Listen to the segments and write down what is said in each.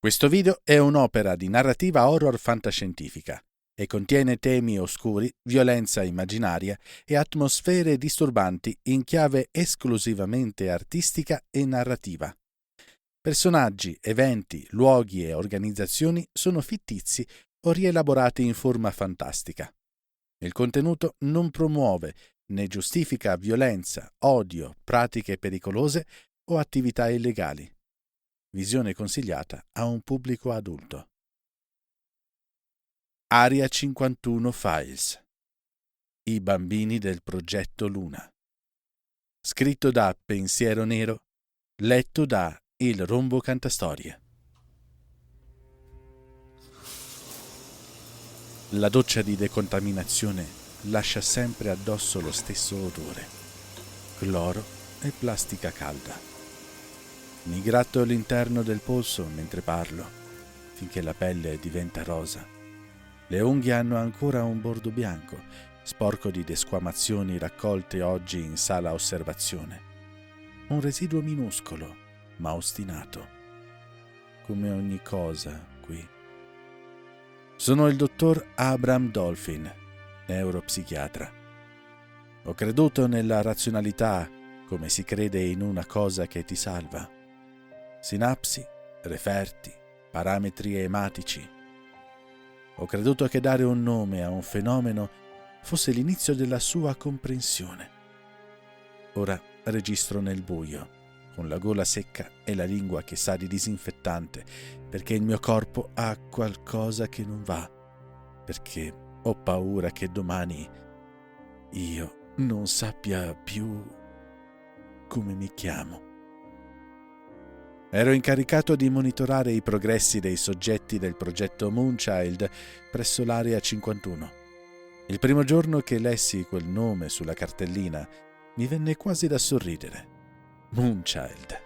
Questo video è un'opera di narrativa horror fantascientifica e contiene temi oscuri, violenza immaginaria e atmosfere disturbanti in chiave esclusivamente artistica e narrativa. Personaggi, eventi, luoghi e organizzazioni sono fittizi o rielaborati in forma fantastica. Il contenuto non promuove né giustifica violenza, odio, pratiche pericolose o attività illegali. Visione consigliata a un pubblico adulto. Area 51 Files. I bambini del progetto Luna. Scritto da Pensiero Nero, letto da Il Rombo Cantastorie. La doccia di decontaminazione lascia sempre addosso lo stesso odore: cloro e plastica calda. Mi gratto l'interno del polso mentre parlo, finché la pelle diventa rosa. Le unghie hanno ancora un bordo bianco, sporco di desquamazioni raccolte oggi in sala osservazione. Un residuo minuscolo, ma ostinato. Come ogni cosa qui. Sono il dottor Abram Dolphin, neuropsichiatra. Ho creduto nella razionalità come si crede in una cosa che ti salva. Sinapsi, referti, parametri ematici. Ho creduto che dare un nome a un fenomeno fosse l'inizio della sua comprensione. Ora registro nel buio, con la gola secca e la lingua che sa di disinfettante, perché il mio corpo ha qualcosa che non va, perché ho paura che domani io non sappia più come mi chiamo. Ero incaricato di monitorare i progressi dei soggetti del progetto Moonchild presso l'Area 51. Il primo giorno che lessi quel nome sulla cartellina mi venne quasi da sorridere. Moonchild.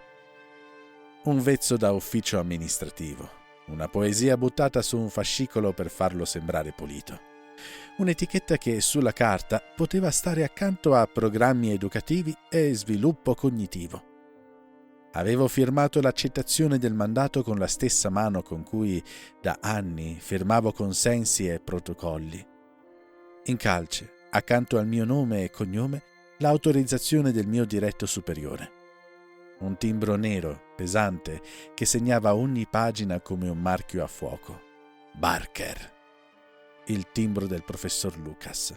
Un vezzo da ufficio amministrativo, una poesia buttata su un fascicolo per farlo sembrare pulito. Un'etichetta che sulla carta poteva stare accanto a programmi educativi e sviluppo cognitivo. Avevo firmato l'accettazione del mandato con la stessa mano con cui da anni firmavo consensi e protocolli. In calce, accanto al mio nome e cognome, l'autorizzazione del mio diretto superiore. Un timbro nero, pesante, che segnava ogni pagina come un marchio a fuoco. Barker. Il timbro del professor Lucas.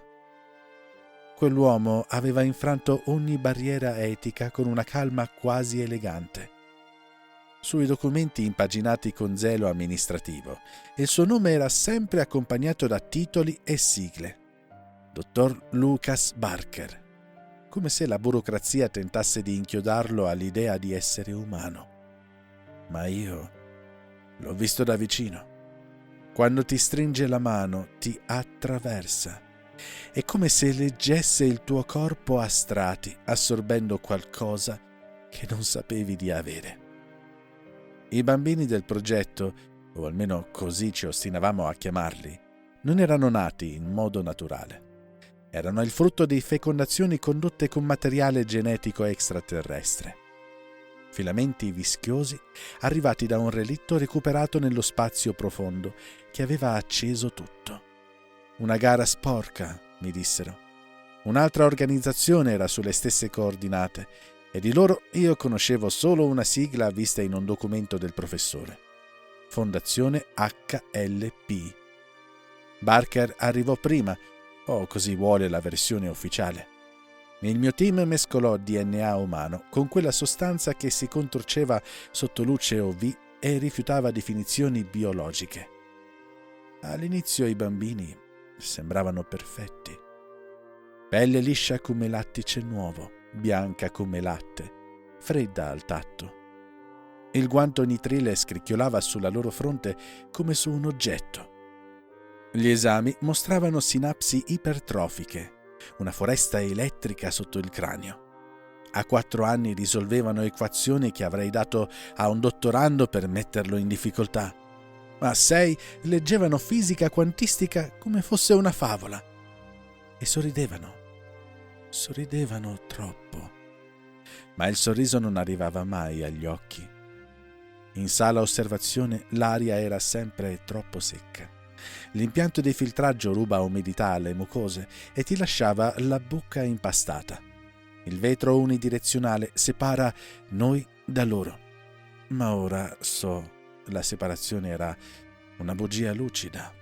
Quell'uomo aveva infranto ogni barriera etica con una calma quasi elegante. Sui documenti impaginati con zelo amministrativo, il suo nome era sempre accompagnato da titoli e sigle. Dottor Lucas Barker, come se la burocrazia tentasse di inchiodarlo all'idea di essere umano. Ma io l'ho visto da vicino. Quando ti stringe la mano, ti attraversa. È come se leggesse il tuo corpo a strati, assorbendo qualcosa che non sapevi di avere. I bambini del progetto, o almeno così ci ostinavamo a chiamarli, non erano nati in modo naturale. Erano il frutto di fecondazioni condotte con materiale genetico extraterrestre. Filamenti vischiosi arrivati da un relitto recuperato nello spazio profondo che aveva acceso tutto. Una gara sporca, mi dissero. Un'altra organizzazione era sulle stesse coordinate e di loro io conoscevo solo una sigla vista in un documento del professore. Fondazione HLP. Barker arrivò prima, o così vuole la versione ufficiale. Il mio team mescolò DNA umano con quella sostanza che si contorceva sotto luce UV e rifiutava definizioni biologiche. All'inizio i bambini sembravano perfetti. Pelle liscia come lattice nuovo, bianca come latte, fredda al tatto. Il guanto nitrile scricchiolava sulla loro fronte come su un oggetto. Gli esami mostravano sinapsi ipertrofiche, una foresta elettrica sotto il cranio. A 4 anni risolvevano equazioni che avrei dato a un dottorando per metterlo in difficoltà. A 6 leggevano fisica quantistica come fosse una favola. E sorridevano troppo. Ma il sorriso non arrivava mai agli occhi. In sala osservazione l'aria era sempre troppo secca. L'impianto di filtraggio ruba umidità alle mucose e ti lasciava la bocca impastata. Il vetro unidirezionale separa noi da loro. Ma ora so, la separazione era una bugia lucida.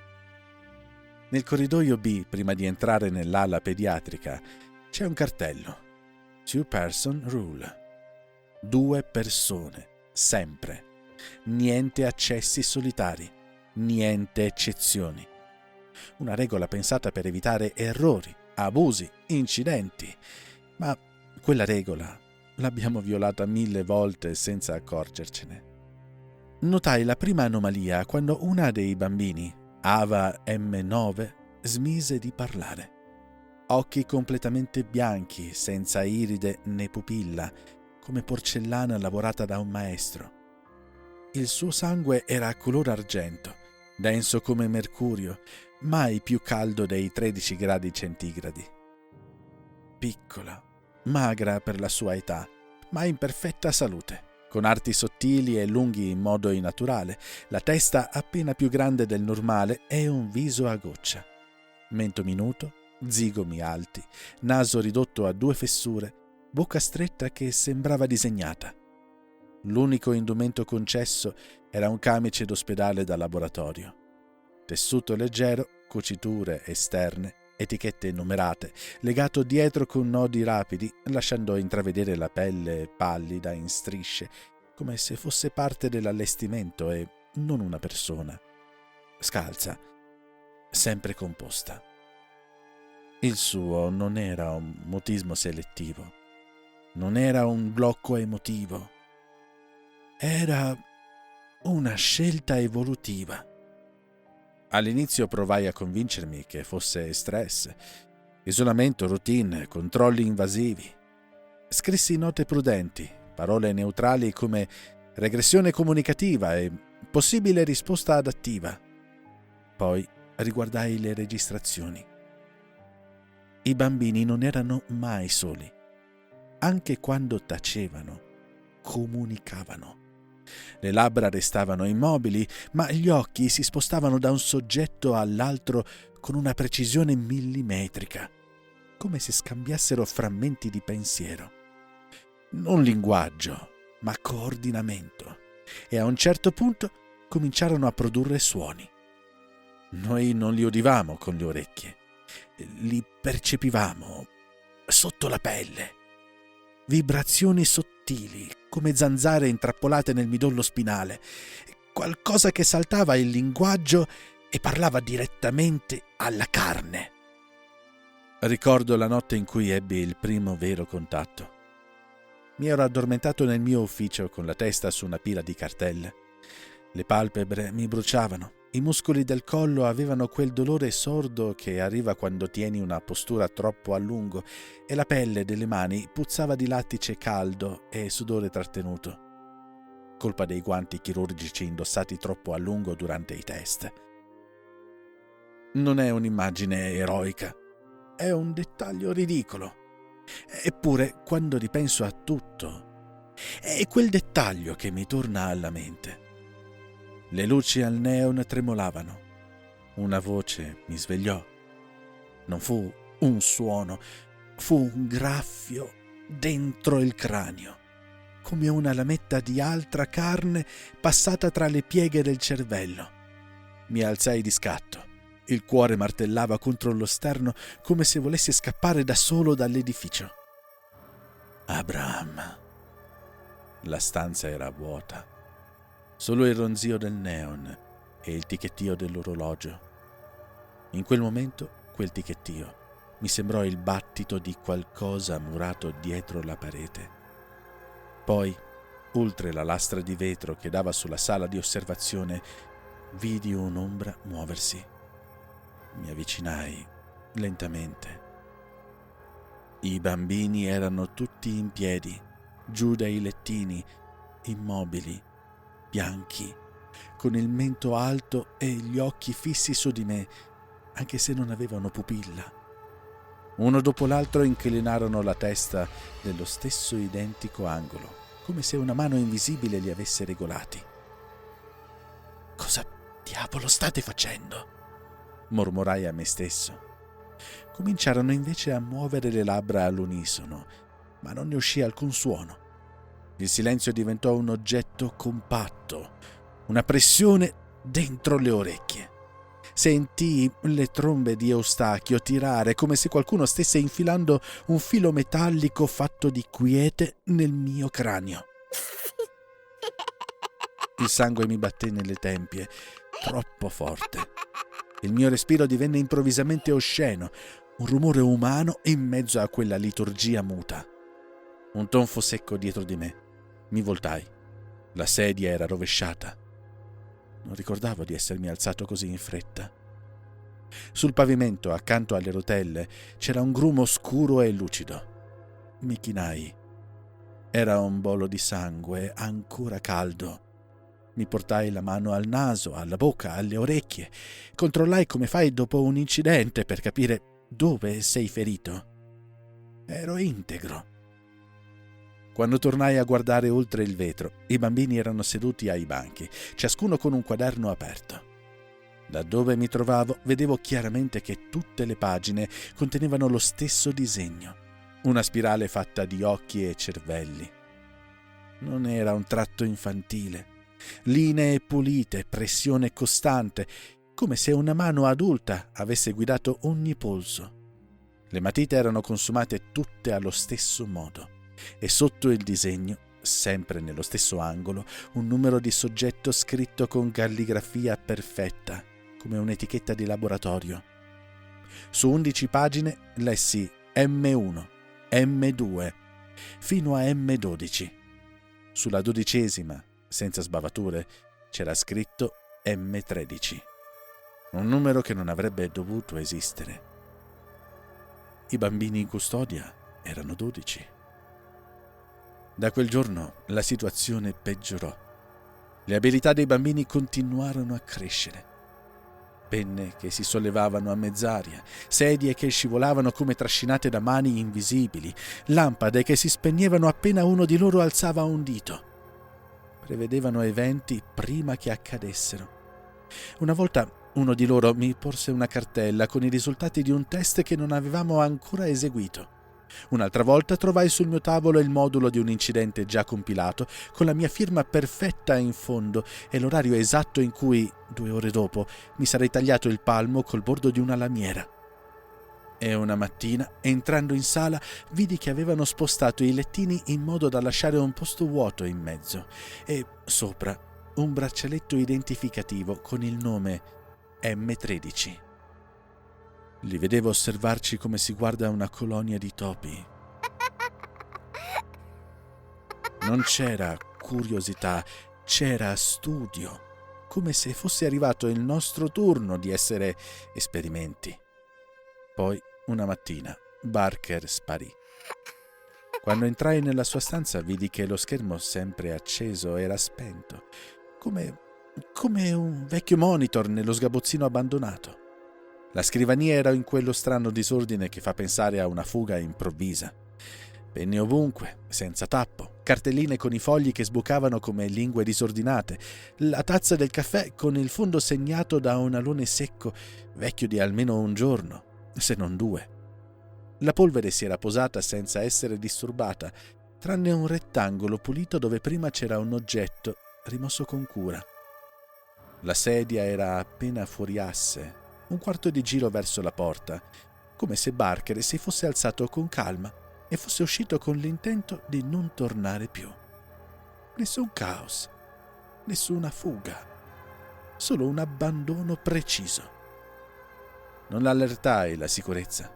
Nel corridoio B, prima di entrare nell'ala pediatrica, c'è un cartello. 2-person rule. 2 persone, sempre. Niente accessi solitari, niente eccezioni. Una regola pensata per evitare errori, abusi, incidenti. Ma quella regola l'abbiamo violata 1000 volte senza accorgercene. Notai la prima anomalia quando una dei bambini, Ava M9, smise di parlare. Occhi completamente bianchi, senza iride né pupilla, come porcellana lavorata da un maestro. Il suo sangue era color argento, denso come mercurio, mai più caldo dei 13 gradi centigradi. Piccola, magra per la sua età, ma in perfetta salute, con arti sottili e lunghi in modo innaturale, la testa appena più grande del normale e un viso a goccia. Mento minuto, zigomi alti, naso ridotto a 2 fessure, bocca stretta che sembrava disegnata. L'unico indumento concesso era un camice d'ospedale da laboratorio. Tessuto leggero, cuciture esterne, etichette numerate, legato dietro con nodi rapidi, lasciando intravedere la pelle pallida in strisce, come se fosse parte dell'allestimento e non una persona. Scalza, sempre composta. Il suo non era un mutismo selettivo, non era un blocco emotivo, era una scelta evolutiva. All'inizio provai a convincermi che fosse stress, isolamento, routine, controlli invasivi. Scrissi note prudenti, parole neutrali come regressione comunicativa e possibile risposta adattiva. Poi riguardai le registrazioni. I bambini non erano mai soli. Anche quando tacevano, comunicavano. Le labbra restavano immobili, ma gli occhi si spostavano da un soggetto all'altro con una precisione millimetrica, come se scambiassero frammenti di pensiero. Non linguaggio, ma coordinamento. E a un certo punto cominciarono a produrre suoni. Noi non li udivamo con le orecchie, li percepivamo sotto la pelle. Vibrazioni sottili, come zanzare intrappolate nel midollo spinale, qualcosa che saltava il linguaggio e parlava direttamente alla carne. Ricordo la notte in cui ebbi il primo vero contatto. Mi ero addormentato nel mio ufficio con la testa su una pila di cartelle. Le palpebre mi bruciavano, i muscoli del collo avevano quel dolore sordo che arriva quando tieni una postura troppo a lungo e la pelle delle mani puzzava di lattice caldo e sudore trattenuto. Colpa dei guanti chirurgici indossati troppo a lungo durante i test. Non è un'immagine eroica, è un dettaglio ridicolo. Eppure, quando ripenso a tutto, è quel dettaglio che mi torna alla mente. Le luci al neon tremolavano. Una voce mi svegliò. Non fu un suono, fu un graffio dentro il cranio, come una lametta di altra carne passata tra le pieghe del cervello. Mi alzai di scatto. Il cuore martellava contro lo sterno come se volesse scappare da solo dall'edificio. Abraham. La stanza era vuota. Solo il ronzio del neon e il ticchettio dell'orologio. In quel momento, quel ticchettio mi sembrò il battito di qualcosa murato dietro la parete. Poi, oltre la lastra di vetro che dava sulla sala di osservazione, vidi un'ombra muoversi. Mi avvicinai lentamente. I bambini erano tutti in piedi, giù dai lettini, immobili, bianchi, con il mento alto e gli occhi fissi su di me, anche se non avevano pupilla. Uno dopo l'altro inclinarono la testa nello stesso identico angolo, come se una mano invisibile li avesse regolati. Cosa diavolo state facendo? Mormorai a me stesso. Cominciarono invece a muovere le labbra all'unisono, ma non ne uscì alcun suono. Il silenzio diventò un oggetto compatto, una pressione dentro le orecchie. Sentii le trombe di Eustachio tirare come se qualcuno stesse infilando un filo metallico fatto di quiete nel mio cranio. Il sangue mi batté nelle tempie, troppo forte. Il mio respiro divenne improvvisamente osceno, un rumore umano in mezzo a quella liturgia muta. Un tonfo secco dietro di me. Mi voltai. La sedia era rovesciata. Non ricordavo di essermi alzato così in fretta. Sul pavimento, accanto alle rotelle, c'era un grumo scuro e lucido. Mi chinai. Era un bolo di sangue ancora caldo. Mi portai la mano al naso, alla bocca, alle orecchie. Controllai come fai dopo un incidente per capire dove sei ferito. Ero integro. Quando tornai a guardare oltre il vetro, i bambini erano seduti ai banchi, ciascuno con un quaderno aperto. Da dove mi trovavo, vedevo chiaramente che tutte le pagine contenevano lo stesso disegno, una spirale fatta di occhi e cervelli. Non era un tratto infantile. Linee pulite, pressione costante, come se una mano adulta avesse guidato ogni polso. Le matite erano consumate tutte allo stesso modo e sotto il disegno, sempre nello stesso angolo, un numero di soggetto scritto con calligrafia perfetta, come un'etichetta di laboratorio. Su 11 pagine lessi M1, M2, fino a M12. Sulla 12ª, senza sbavature, c'era scritto M13, un numero che non avrebbe dovuto esistere. I bambini in custodia erano 12. Da quel giorno la situazione peggiorò. Le abilità dei bambini continuarono a crescere. Penne che si sollevavano a mezz'aria, sedie che scivolavano come trascinate da mani invisibili, lampade che si spegnevano appena uno di loro alzava un dito. Prevedevano eventi prima che accadessero. Una volta uno di loro mi porse una cartella con i risultati di un test che non avevamo ancora eseguito. Un'altra volta trovai sul mio tavolo il modulo di un incidente già compilato, con la mia firma perfetta in fondo e l'orario esatto in cui, 2 ore dopo, mi sarei tagliato il palmo col bordo di una lamiera. E una mattina, entrando in sala, vidi che avevano spostato i lettini in modo da lasciare un posto vuoto in mezzo e, sopra, un braccialetto identificativo con il nome M13. Li vedevo osservarci come si guarda una colonia di topi. Non c'era curiosità, c'era studio, come se fosse arrivato il nostro turno di essere esperimenti. Poi, una mattina, Barker sparì. Quando entrai nella sua stanza vidi che lo schermo sempre acceso era spento, come un vecchio monitor nello sgabuzzino abbandonato. La scrivania era in quello strano disordine che fa pensare a una fuga improvvisa. Penne ovunque, senza tappo, cartelline con i fogli che sbucavano come lingue disordinate, la tazza del caffè con il fondo segnato da un alone secco, vecchio di almeno un giorno, se non 2. La polvere si era posata senza essere disturbata, tranne un rettangolo pulito dove prima c'era un oggetto rimosso con cura. La sedia era appena fuori asse, un quarto di giro verso la porta, come se Barker si fosse alzato con calma e fosse uscito con l'intento di non tornare più. Nessun caos, nessuna fuga, solo un abbandono preciso. Non allertai la sicurezza.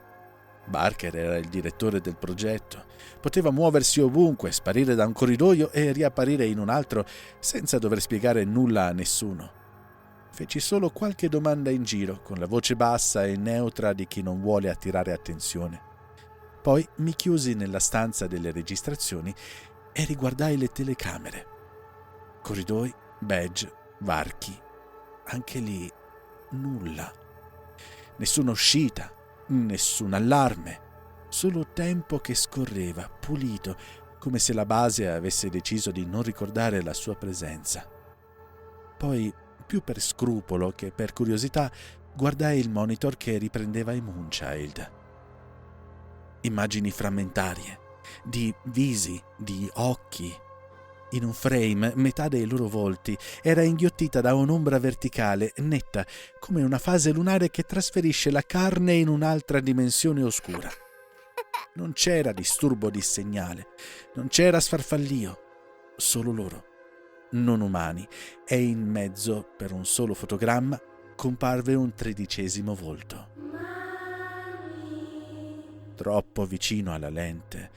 Barker era il direttore del progetto. Poteva muoversi ovunque, sparire da un corridoio e riapparire in un altro senza dover spiegare nulla a nessuno. Feci solo qualche domanda in giro, con la voce bassa e neutra di chi non vuole attirare attenzione. Poi mi chiusi nella stanza delle registrazioni e riguardai le telecamere. Corridoi, badge, varchi. Anche lì nulla. Nessuna uscita, nessun allarme. Solo tempo che scorreva, pulito, come se la base avesse deciso di non ricordare la sua presenza. Poi più per scrupolo che per curiosità, guardai il monitor che riprendeva i Moonchild. Immagini frammentarie, di visi, di occhi. In un frame, metà dei loro volti era inghiottita da un'ombra verticale, netta, come una fase lunare che trasferisce la carne in un'altra dimensione oscura. Non c'era disturbo di segnale, non c'era sfarfallio, solo loro, non umani, e in mezzo, per un solo fotogramma, comparve un 13° volto. Troppo vicino alla lente,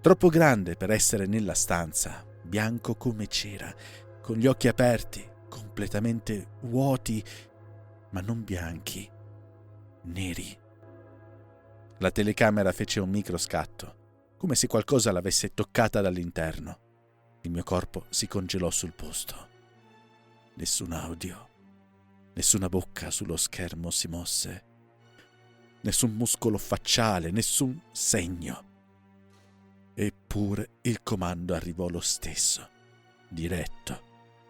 troppo grande per essere nella stanza, bianco come cera, con gli occhi aperti, completamente vuoti, ma non bianchi, neri. La telecamera fece un microscatto, come se qualcosa l'avesse toccata dall'interno. Il mio corpo si congelò sul posto. Nessun audio, nessuna bocca sullo schermo si mosse, nessun muscolo facciale, nessun segno. Eppure il comando arrivò lo stesso, diretto,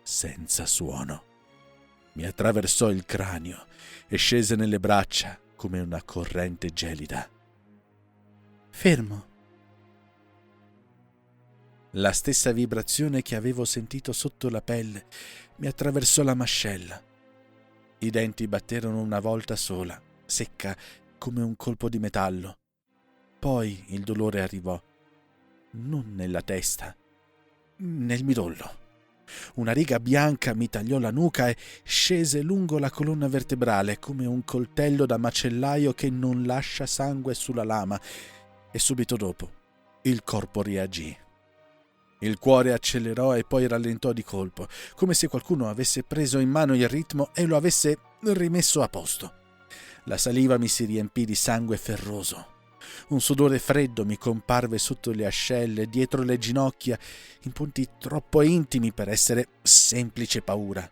senza suono. Mi attraversò il cranio e scese nelle braccia come una corrente gelida. Fermo. La stessa vibrazione che avevo sentito sotto la pelle mi attraversò la mascella. I denti batterono una volta sola, secca come un colpo di metallo. Poi il dolore arrivò, non nella testa, nel midollo. Una riga bianca mi tagliò la nuca e scese lungo la colonna vertebrale come un coltello da macellaio che non lascia sangue sulla lama, e subito dopo il corpo reagì. Il cuore accelerò e poi rallentò di colpo, come se qualcuno avesse preso in mano il ritmo e lo avesse rimesso a posto. La saliva mi si riempì di sangue ferroso. Un sudore freddo mi comparve sotto le ascelle, dietro le ginocchia, in punti troppo intimi per essere semplice paura.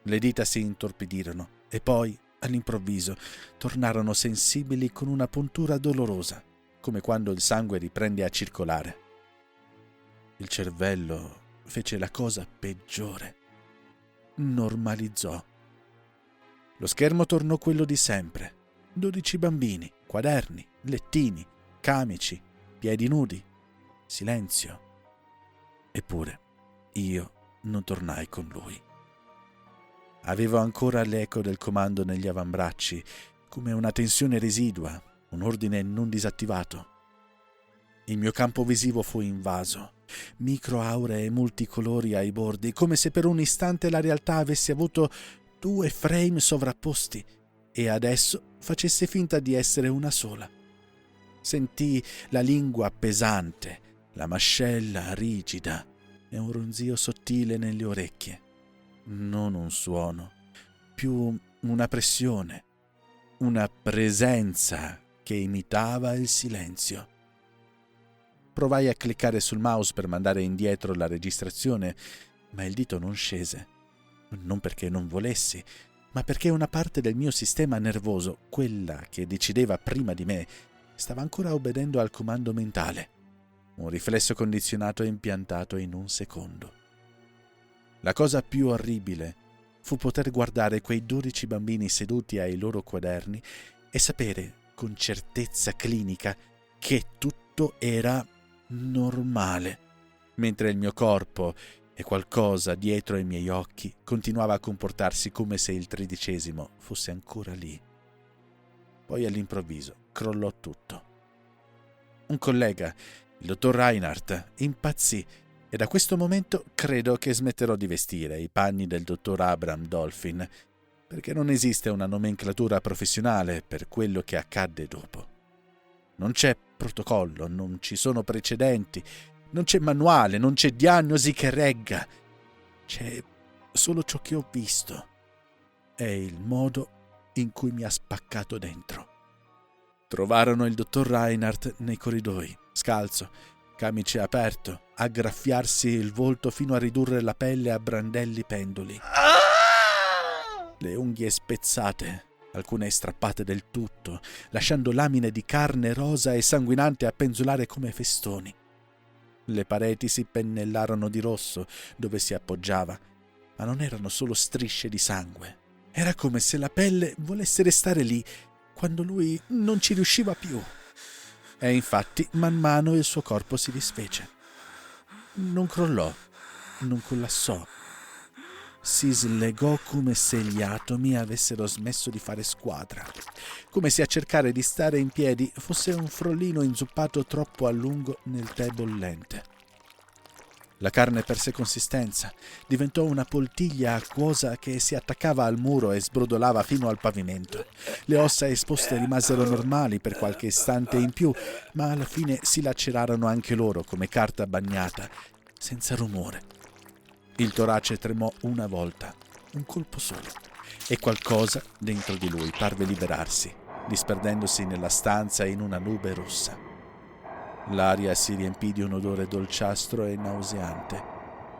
Le dita si intorpidirono e poi, all'improvviso, tornarono sensibili con una puntura dolorosa, come quando il sangue riprende a circolare. Il cervello fece la cosa peggiore. Normalizzò. Lo schermo tornò quello di sempre. 12 bambini, quaderni, lettini, camici, piedi nudi, silenzio. Eppure io non tornai con lui. Avevo ancora l'eco del comando negli avambracci, come una tensione residua, un ordine non disattivato. Il mio campo visivo fu invaso, microauree multicolori ai bordi, come se per un istante la realtà avesse avuto 2 frame sovrapposti e adesso facesse finta di essere una sola. Sentii la lingua pesante, la mascella rigida e un ronzio sottile nelle orecchie. Non un suono, più una pressione, una presenza che imitava il silenzio. Provai a cliccare sul mouse per mandare indietro la registrazione, ma il dito non scese. Non perché non volessi, ma perché una parte del mio sistema nervoso, quella che decideva prima di me, stava ancora obbedendo al comando mentale. Un riflesso condizionato e impiantato in un secondo. La cosa più orribile fu poter guardare quei 12 bambini seduti ai loro quaderni e sapere con certezza clinica che tutto era normale, mentre il mio corpo e qualcosa dietro ai miei occhi continuava a comportarsi come se il 13° fosse ancora lì. Poi all'improvviso crollò tutto. Un collega, il dottor Reinhardt, impazzì e da questo momento credo che smetterò di vestire i panni del dottor Abraham Dolphin, perché non esiste una nomenclatura professionale per quello che accadde dopo. Non c'è protocollo, non ci sono precedenti, non c'è manuale, non c'è diagnosi che regga. C'è solo ciò che ho visto. È il modo in cui mi ha spaccato dentro. Trovarono il dottor Reinhardt nei corridoi, scalzo, camice aperto, a graffiarsi il volto fino a ridurre la pelle a brandelli penduli. Le unghie spezzate, alcune strappate del tutto, lasciando lamine di carne rosa e sanguinante a penzolare come festoni. Le pareti si pennellarono di rosso dove si appoggiava. ma non erano solo strisce di sangue. Era come se la pelle volesse restare lì quando lui non ci riusciva più. E infatti man mano il suo corpo si disfece. Non crollò, non collassò. Si slegò come se gli atomi avessero smesso di fare squadra, come se a cercare di stare in piedi fosse un frollino inzuppato troppo a lungo nel tè bollente. La carne perse consistenza, diventò una poltiglia acquosa che si attaccava al muro e sbrodolava fino al pavimento. Le ossa esposte rimasero normali per qualche istante in più, ma alla fine si lacerarono anche loro come carta bagnata, senza rumore. Il torace tremò una volta, un colpo solo, e qualcosa dentro di lui parve liberarsi, disperdendosi nella stanza in una nube rossa. L'aria si riempì di un odore dolciastro e nauseante.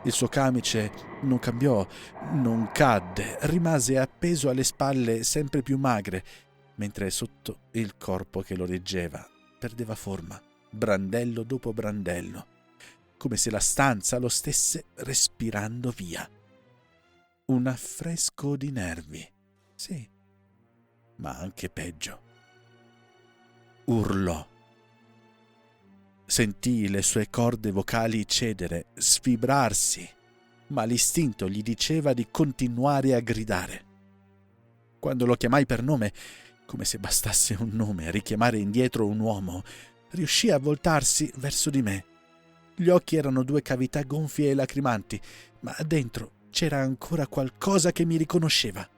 Il suo camice non cambiò, non cadde, rimase appeso alle spalle sempre più magre, mentre sotto il corpo che lo reggeva perdeva forma, brandello dopo brandello, come se la stanza lo stesse respirando via. Un affresco di nervi, sì, ma anche peggio. Urlò. Sentì le sue corde vocali cedere, sfibrarsi, ma l'istinto gli diceva di continuare a gridare. Quando lo chiamai per nome, come se bastasse un nome a richiamare indietro un uomo, riuscì a voltarsi verso di me. Gli occhi erano 2 cavità gonfie e lacrimanti, ma dentro c'era ancora qualcosa che mi riconosceva.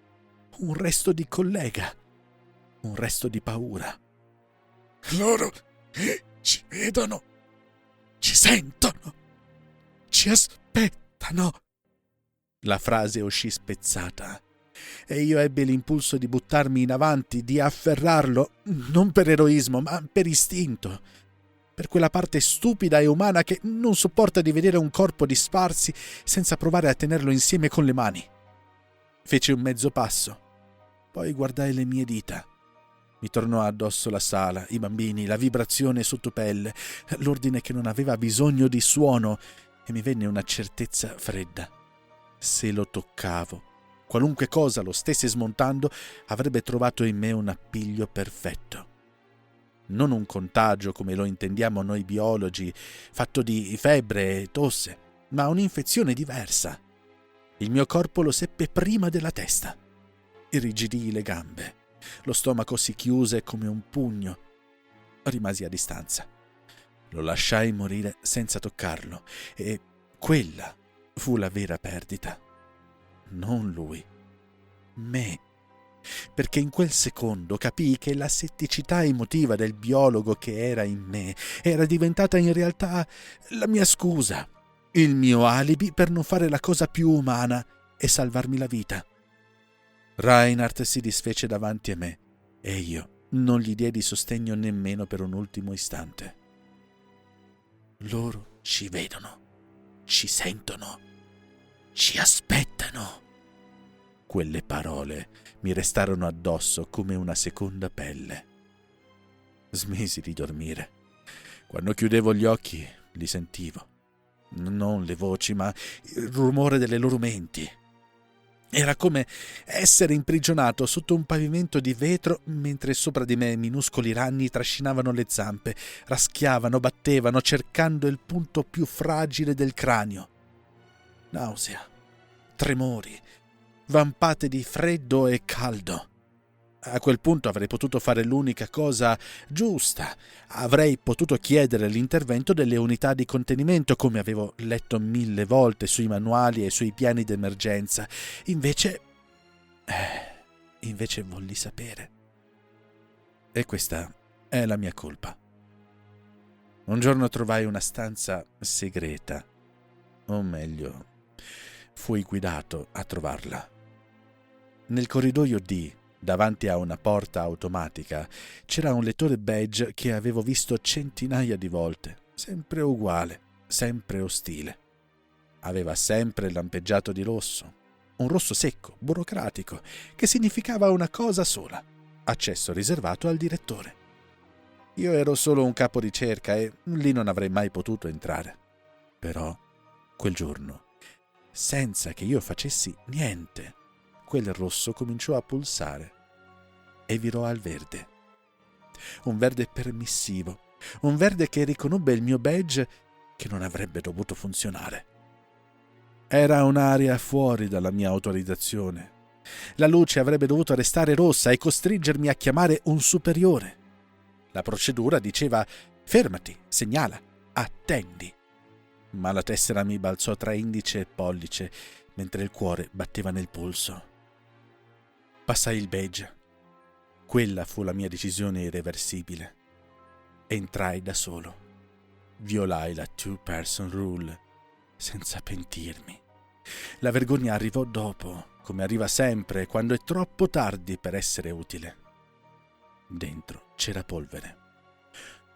Un resto di collega, un resto di paura. Loro ci vedono, ci sentono, ci aspettano. La frase uscì spezzata e io ebbi l'impulso di buttarmi in avanti, di afferrarlo, non per eroismo, ma per istinto, per quella parte stupida e umana che non sopporta di vedere un corpo disfarsi senza provare a tenerlo insieme con le mani. Feci un mezzo passo, poi guardai le mie dita. Mi tornò addosso la sala, i bambini, la vibrazione sottopelle, l'ordine che non aveva bisogno di suono, e mi venne una certezza fredda. Se lo toccavo, qualunque cosa lo stesse smontando, avrebbe trovato in me un appiglio perfetto. Non un contagio come lo intendiamo noi biologi, fatto di febbre e tosse, ma un'infezione diversa. Il mio corpo lo seppe prima della testa. Irrigidii le gambe. Lo stomaco si chiuse come un pugno. Rimasi a distanza. Lo lasciai morire senza toccarlo, e quella fu la vera perdita. Non lui, me. Perché in quel secondo capii che la setticità emotiva del biologo che era in me era diventata in realtà la mia scusa, il mio alibi per non fare la cosa più umana e salvarmi la vita. Reinhardt si disfece davanti a me e io non gli diedi sostegno nemmeno per un ultimo istante. Loro ci vedono, ci sentono, ci aspettano. Quelle parole mi restarono addosso come una seconda pelle. Smisi di dormire. Quando chiudevo gli occhi li sentivo. Non le voci, ma il rumore delle loro menti. Era come essere imprigionato sotto un pavimento di vetro mentre sopra di me minuscoli ragni trascinavano le zampe, raschiavano, battevano, cercando il punto più fragile del cranio. Nausea, tremori, vampate di freddo e caldo. A quel punto avrei potuto fare l'unica cosa giusta. Avrei potuto chiedere l'intervento delle unità di contenimento, come avevo letto 1000 volte sui manuali e sui piani d'emergenza. Invece volli sapere. E questa è la mia colpa. Un giorno trovai una stanza segreta, o meglio, fui guidato a trovarla. Nel corridoio D, davanti a una porta automatica, c'era un lettore beige che avevo visto centinaia di volte, sempre uguale, sempre ostile. Aveva sempre lampeggiato di rosso, un rosso secco, burocratico, che significava una cosa sola: accesso riservato al direttore. Io ero solo un capo ricerca e lì non avrei mai potuto entrare. Però, quel giorno, senza che io facessi niente, quel rosso cominciò a pulsare e virò al verde. Un verde permissivo, un verde che riconobbe il mio badge che non avrebbe dovuto funzionare. Era un'area fuori dalla mia autorizzazione. La luce avrebbe dovuto restare rossa e costringermi a chiamare un superiore. La procedura diceva: fermati, segnala, attendi. Ma la tessera mi balzò tra indice e pollice mentre il cuore batteva nel polso. Passai il badge. Quella fu la mia decisione irreversibile. Entrai da solo. Violai la two-person rule senza pentirmi. La vergogna arrivò dopo, come arriva sempre quando è troppo tardi per essere utile. Dentro c'era polvere,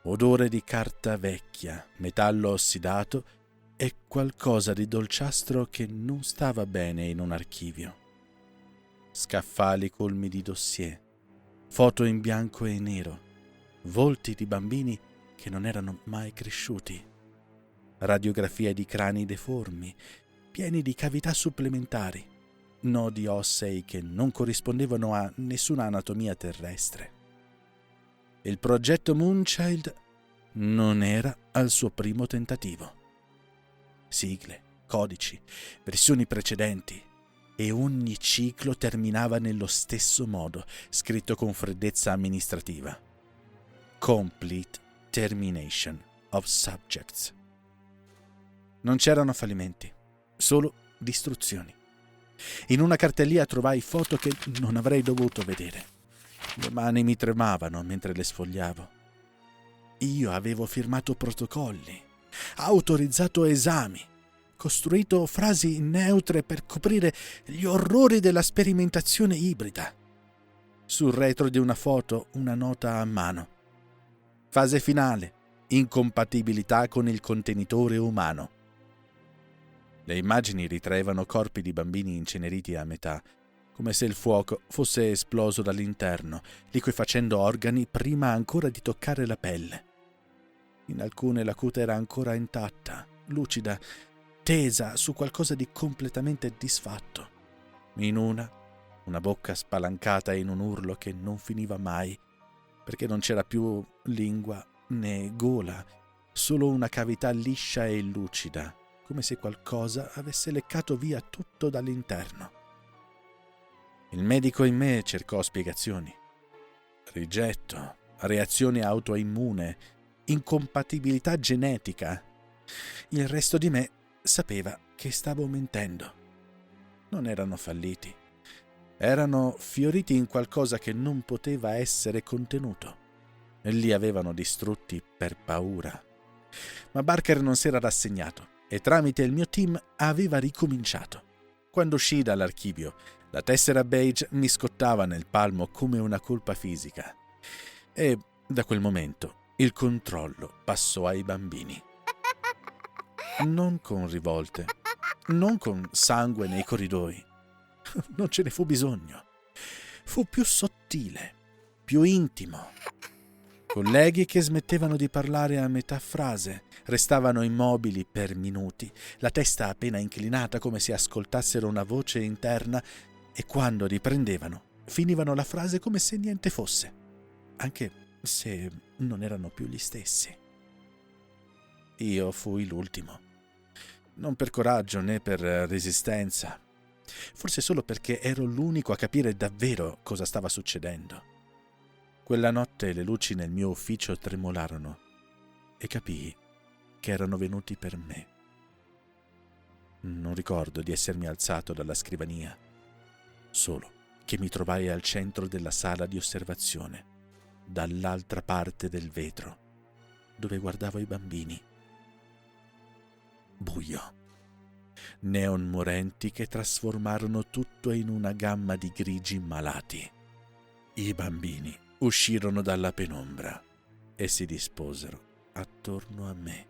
odore di carta vecchia, metallo ossidato e qualcosa di dolciastro che non stava bene in un archivio. Scaffali colmi di dossier, foto in bianco e nero, volti di bambini che non erano mai cresciuti, radiografie di crani deformi, pieni di cavità supplementari, nodi ossei che non corrispondevano a nessuna anatomia terrestre. Il progetto Moonchild non era al suo primo tentativo. Sigle, codici, versioni precedenti, e ogni ciclo terminava nello stesso modo, scritto con freddezza amministrativa. Complete termination of subjects. Non c'erano fallimenti, solo distruzioni. In una cartellina trovai foto che non avrei dovuto vedere. Le mani mi tremavano mentre le sfogliavo. Io avevo firmato protocolli, autorizzato esami, costruito frasi neutre per coprire gli orrori della sperimentazione ibrida. Sul retro di una foto una nota a mano. Fase finale, incompatibilità con il contenitore umano. Le immagini ritraevano corpi di bambini inceneriti a metà, come se il fuoco fosse esploso dall'interno, liquefacendo organi prima ancora di toccare la pelle. In alcune la cute era ancora intatta, lucida, tesa su qualcosa di completamente disfatto. In una bocca spalancata in un urlo che non finiva mai, perché non c'era più lingua né gola, solo una cavità liscia e lucida, come se qualcosa avesse leccato via tutto dall'interno. Il medico in me cercò spiegazioni. Rigetto, reazione autoimmune, incompatibilità genetica. Il resto di me sapeva che stavo mentendo. Non erano falliti. Erano fioriti in qualcosa che non poteva essere contenuto. Li avevano distrutti per paura. Ma Barker non si era rassegnato e tramite il mio team aveva ricominciato. Quando uscii dall'archivio, la tessera beige mi scottava nel palmo come una colpa fisica. E da quel momento il controllo passò ai bambini. Non con rivolte, non con sangue nei corridoi. Non ce ne fu bisogno. Fu più sottile, più intimo. Colleghi che smettevano di parlare a metà frase, restavano immobili per minuti, la testa appena inclinata come se ascoltassero una voce interna, e quando riprendevano, finivano la frase come se niente fosse, anche se non erano più gli stessi. Io fui l'ultimo. Non per coraggio né per resistenza, forse solo perché ero l'unico a capire davvero cosa stava succedendo. Quella notte le luci nel mio ufficio tremolarono e capii che erano venuti per me. Non ricordo di essermi alzato dalla scrivania, solo che mi trovai al centro della sala di osservazione, dall'altra parte del vetro, dove guardavo i bambini. Buio. Neon morenti che trasformarono tutto in una gamma di grigi malati. I bambini uscirono dalla penombra e si disposero attorno a me.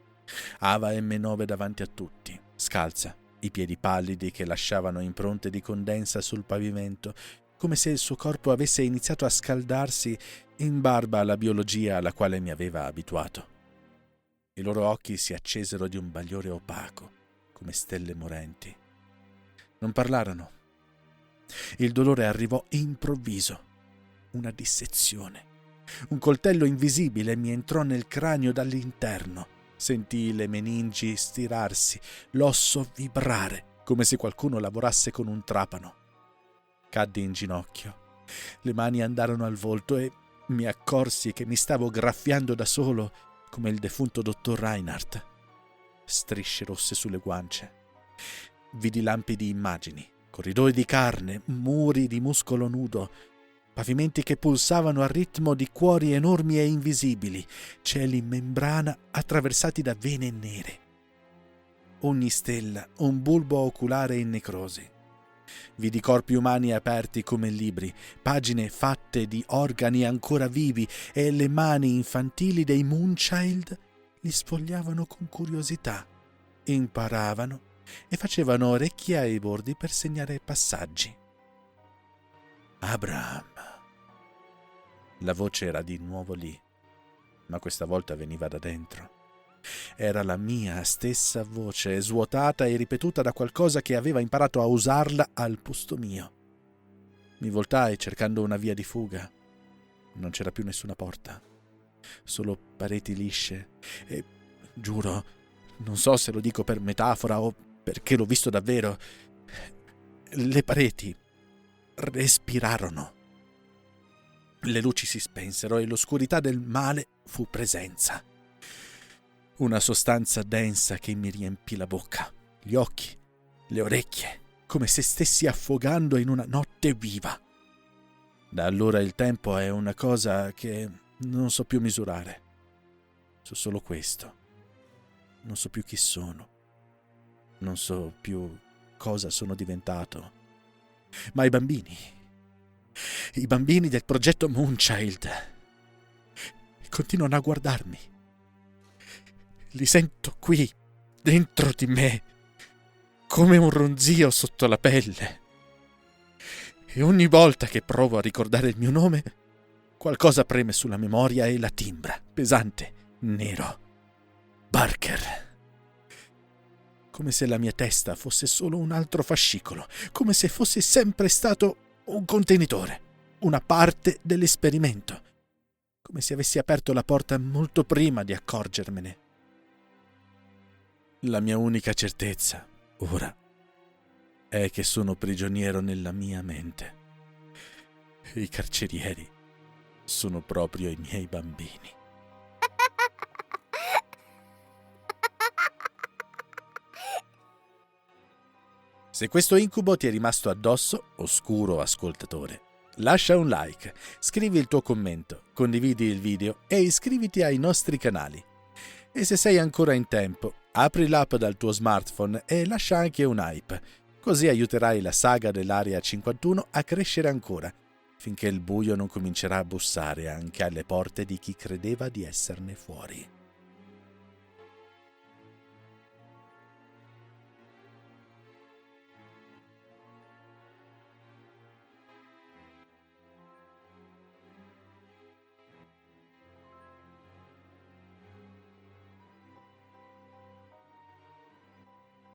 Ava M9 davanti a tutti, scalza, i piedi pallidi che lasciavano impronte di condensa sul pavimento, come se il suo corpo avesse iniziato a scaldarsi in barba alla biologia alla quale mi aveva abituato. I loro occhi si accesero di un bagliore opaco, come stelle morenti. Non parlarono. Il dolore arrivò improvviso. Una dissezione. Un coltello invisibile mi entrò nel cranio dall'interno. Sentii le meningi stirarsi, l'osso vibrare, come se qualcuno lavorasse con un trapano. Caddi in ginocchio. Le mani andarono al volto e mi accorsi che mi stavo graffiando da solo come il defunto dottor Reinhardt. Strisce rosse sulle guance. Vidi lampi di immagini, corridoi di carne, muri di muscolo nudo, pavimenti che pulsavano al ritmo di cuori enormi e invisibili, cieli in membrana attraversati da vene nere. Ogni stella un bulbo oculare in necrosi. Vidi corpi umani aperti come libri, pagine fatte di organi ancora vivi, e le mani infantili dei Moonchild li sfogliavano con curiosità, imparavano e facevano orecchie ai bordi per segnare passaggi. Abraham. La voce era di nuovo lì, ma questa volta veniva da dentro. Era la mia stessa voce, svuotata e ripetuta da qualcosa che aveva imparato a usarla al posto mio. Mi voltai cercando una via di fuga. Non c'era più nessuna porta, solo pareti lisce e, giuro, non so se lo dico per metafora o perché l'ho visto davvero, le pareti respirarono. Le luci si spensero e l'oscurità del male fu presenza. Una sostanza densa che mi riempì la bocca, gli occhi, le orecchie, come se stessi affogando in una notte viva. Da allora il tempo è una cosa che non so più misurare. So solo questo. Non so più chi sono. Non so più cosa sono diventato. Ma i bambini del progetto Moonchild continuano a guardarmi. Li sento qui, dentro di me, come un ronzio sotto la pelle. E ogni volta che provo a ricordare il mio nome, qualcosa preme sulla memoria e la timbra, pesante, nero. Barker. Come se la mia testa fosse solo un altro fascicolo, come se fosse sempre stato un contenitore, una parte dell'esperimento, come se avessi aperto la porta molto prima di accorgermene. La mia unica certezza, ora, è che sono prigioniero nella mia mente. I carcerieri sono proprio i miei bambini. Se questo incubo ti è rimasto addosso, oscuro ascoltatore, lascia un like, scrivi il tuo commento, condividi il video e iscriviti ai nostri canali. E se sei ancora in tempo, apri l'app dal tuo smartphone e lascia anche un hype, così aiuterai la saga dell'Area 51 a crescere ancora, finché il buio non comincerà a bussare anche alle porte di chi credeva di esserne fuori.